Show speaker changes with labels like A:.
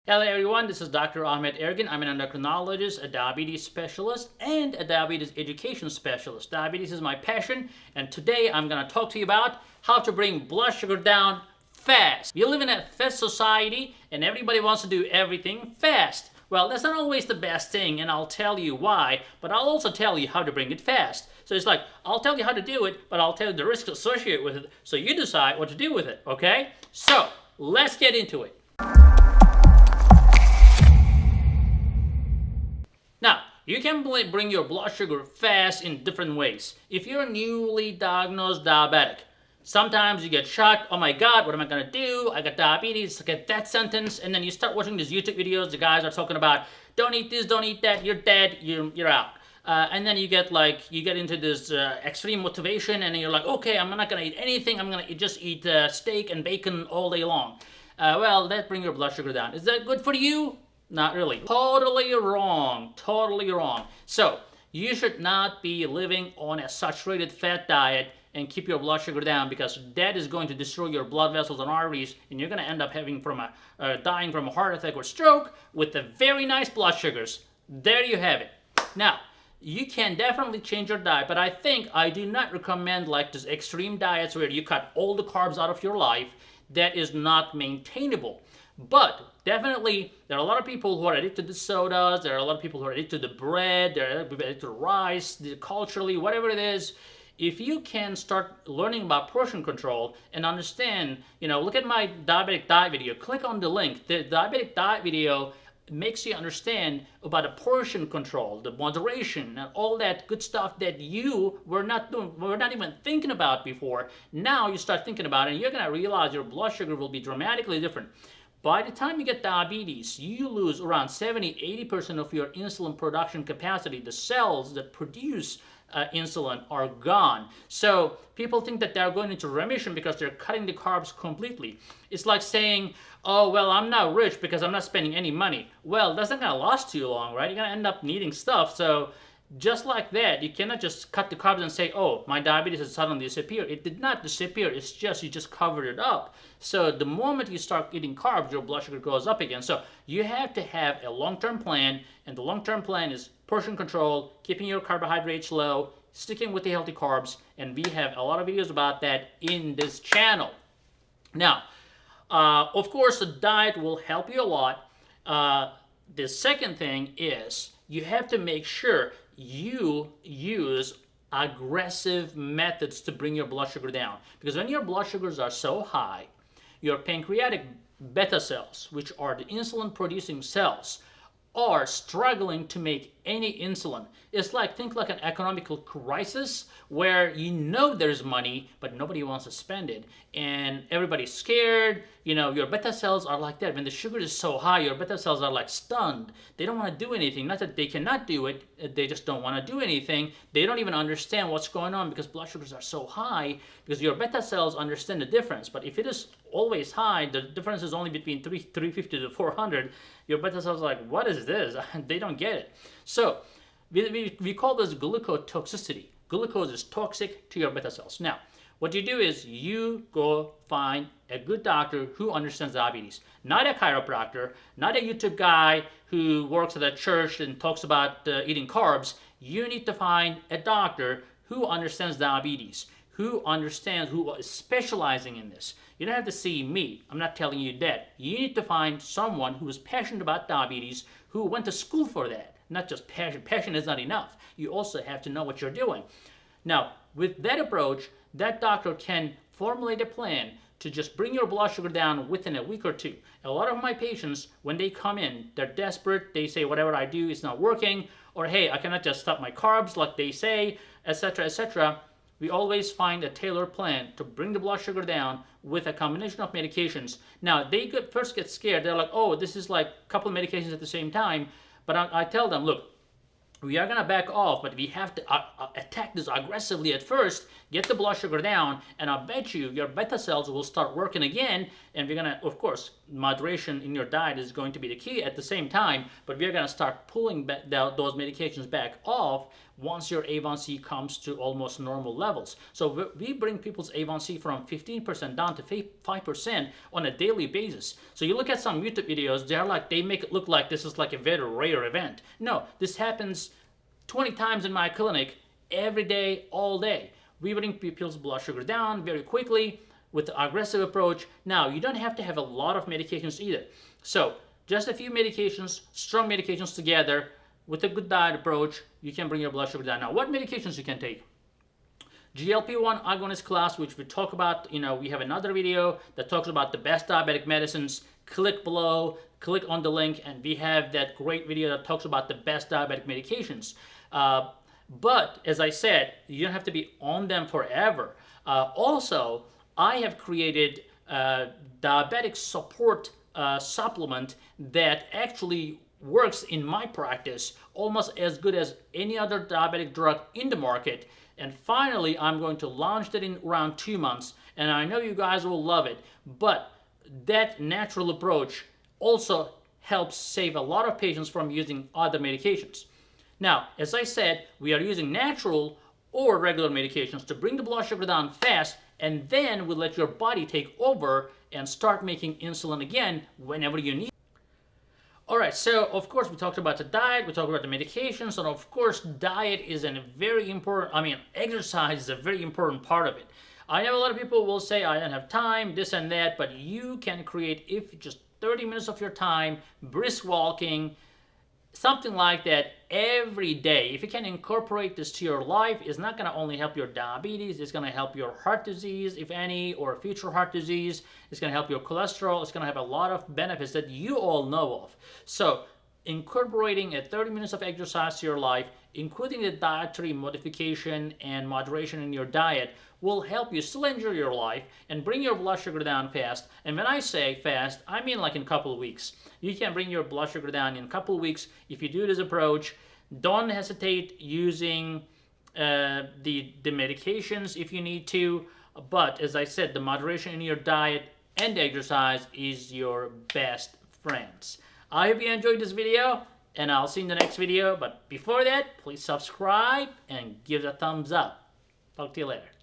A: Hello everyone, this is Dr. Ahmed Ergin. I'm an endocrinologist, a diabetes specialist, and a diabetes education specialist. Diabetes is my passion, and today I'm going to talk to you about how to bring blood sugar down fast. We live in a fast society, and everybody wants to do everything fast. Well, that's not always the best thing, and I'll tell you why, but I'll also tell you how to bring it fast. So it's like, I'll tell you how to do it, but I'll tell you the risks associated with it, so you decide what to do with it, okay? So, let's get into it. Now, you can bring your blood sugar fast in different ways. If you're a newly diagnosed diabetic, sometimes you get shocked, oh my god, what am I going to do? I got diabetes, I get that sentence, and then you start watching these YouTube videos, the guys are talking about, don't eat this, don't eat that, you're dead, you're out. And then you get into this extreme motivation, and you're like, okay, I'm not going to eat anything, I'm going to just eat steak and bacon all day long. Well, that brings your blood sugar down. Is that good for you? Not really. Totally wrong. Totally wrong. So, you should not be living on a saturated fat diet and keep your blood sugar down, because that is going to destroy your blood vessels and arteries, and you're going to end up dying from a heart attack or stroke with the very nice blood sugars. There you have it. Now, you can definitely change your diet, but I do not recommend like this extreme diets where you cut all the carbs out of your life. That is not maintainable. But definitely, there are a lot of people who are addicted to sodas, there are a lot of people who are addicted to bread, they're addicted to rice, culturally, whatever it is. If you can start learning about portion control and understand, look at my diabetic diet video, click on the link. The diabetic diet video makes you understand about the portion control, the moderation, and all that good stuff that you were not even thinking about before. Now you start thinking about it, and you're going to realize your blood sugar will be dramatically different. By the time you get diabetes, you lose around 70-80% of your insulin production capacity. The cells that produce insulin are gone. So people think that they're going into remission because they're cutting the carbs completely. It's like saying, oh, well, I'm not rich because I'm not spending any money. Well, that's not going to last too long, right? You're going to end up needing stuff. So just like that, you cannot just cut the carbs and say, oh, my diabetes has suddenly disappeared. It did not disappear. It's just you just covered it up. So the moment you start eating carbs, your blood sugar goes up again. So you have to have a long-term plan, and the long-term plan is portion control, keeping your carbohydrates low, sticking with the healthy carbs, and we have a lot of videos about that in this channel. Now, of course, the diet will help you a lot. The second thing is you have to make sure you use aggressive methods to bring your blood sugar down. Because when your blood sugars are so high, your pancreatic beta cells, which are the insulin producing cells, are struggling to make any insulin. It's like, think like an economical crisis where there's money, but nobody wants to spend it. And everybody's scared. Your beta cells are like that. When the sugar is so high, your beta cells are like stunned. They don't want to do anything. Not that they cannot do it. They just don't want to do anything. They don't even understand what's going on because blood sugars are so high, because your beta cells understand the difference. But if it is always high, the difference is only between 350 to 400. Your beta cells are like, what is this? They don't get it. So we call this glucotoxicity. Glucose is toxic to your beta cells. Now, what you do is you go find a good doctor who understands diabetes. Not a chiropractor, not a YouTube guy who works at a church and talks about eating carbs. You need to find a doctor who understands diabetes, who is specializing in this. You don't have to see me. I'm not telling you that. You need to find someone who is passionate about diabetes, who went to school for that. Not just passion. Passion is not enough. You also have to know what you're doing. Now, with that approach, that doctor can formulate a plan to just bring your blood sugar down within a week or two. A lot of my patients, when they come in, they're desperate. They say, whatever I do is not working, or hey, I cannot just stop my carbs like they say, etc., etc. We always find a tailored plan to bring the blood sugar down with a combination of medications. Now, they first get scared. They're like, oh, this is like a couple of medications at the same time. But I tell them, look, we are gonna back off, but we have to attack this aggressively at first, get the blood sugar down, and I bet you your beta cells will start working again, and we're gonna, of course, moderation in your diet is going to be the key at the same time, but we're gonna start pulling back those medications back off once your A1C comes to almost normal levels. So we bring people's A1C from 15% down to 5% on a daily basis. So you look at some YouTube videos, they make it look like this is like a very rare event. No, this happens 20 times in my clinic every day, all day. We bring people's blood sugar down very quickly with the aggressive approach. Now, you don't have to have a lot of medications either. So just a few medications, strong medications together, with a good diet approach, you can bring your blood sugar down. Now, what medications you can take? GLP-1 agonist class, which we talk about, we have another video that talks about the best diabetic medicines. Click below, click on the link, and we have that great video that talks about the best diabetic medications. But, as I said, you don't have to be on them forever. Also, I have created a diabetic support supplement that actually works in my practice almost as good as any other diabetic drug in the market. And finally, I'm going to launch that in around 2 months, and I know you guys will love it. But that natural approach also helps save a lot of patients from using other medications. Now, as I said, we are using natural or regular medications to bring the blood sugar down fast, and then we let your body take over and start making insulin again whenever you need. Alright, so of course we talked about the diet, we talked about the medications, and of course diet is a very important, exercise is a very important part of it. I know a lot of people will say, I don't have time, this and that, but you can create, if just 30 minutes of your time, brisk walking, something like that every day. If you can incorporate this to your life, it's not going to only help your diabetes, it's going to help your heart disease, if any, or future heart disease. It's going to help your cholesterol. It's going to have a lot of benefits that you all know of. So incorporating a 30 minutes of exercise to your life, including the dietary modification and moderation in your diet, will help you still enjoy your life and bring your blood sugar down fast. And when I say fast, I mean like in a couple of weeks. You can bring your blood sugar down in a couple of weeks if you do this approach. Don't hesitate using the medications if you need to. But as I said, the moderation in your diet and exercise is your best friends. I hope you enjoyed this video, and I'll see you in the next video. But before that, please subscribe and give it a thumbs up. Talk to you later.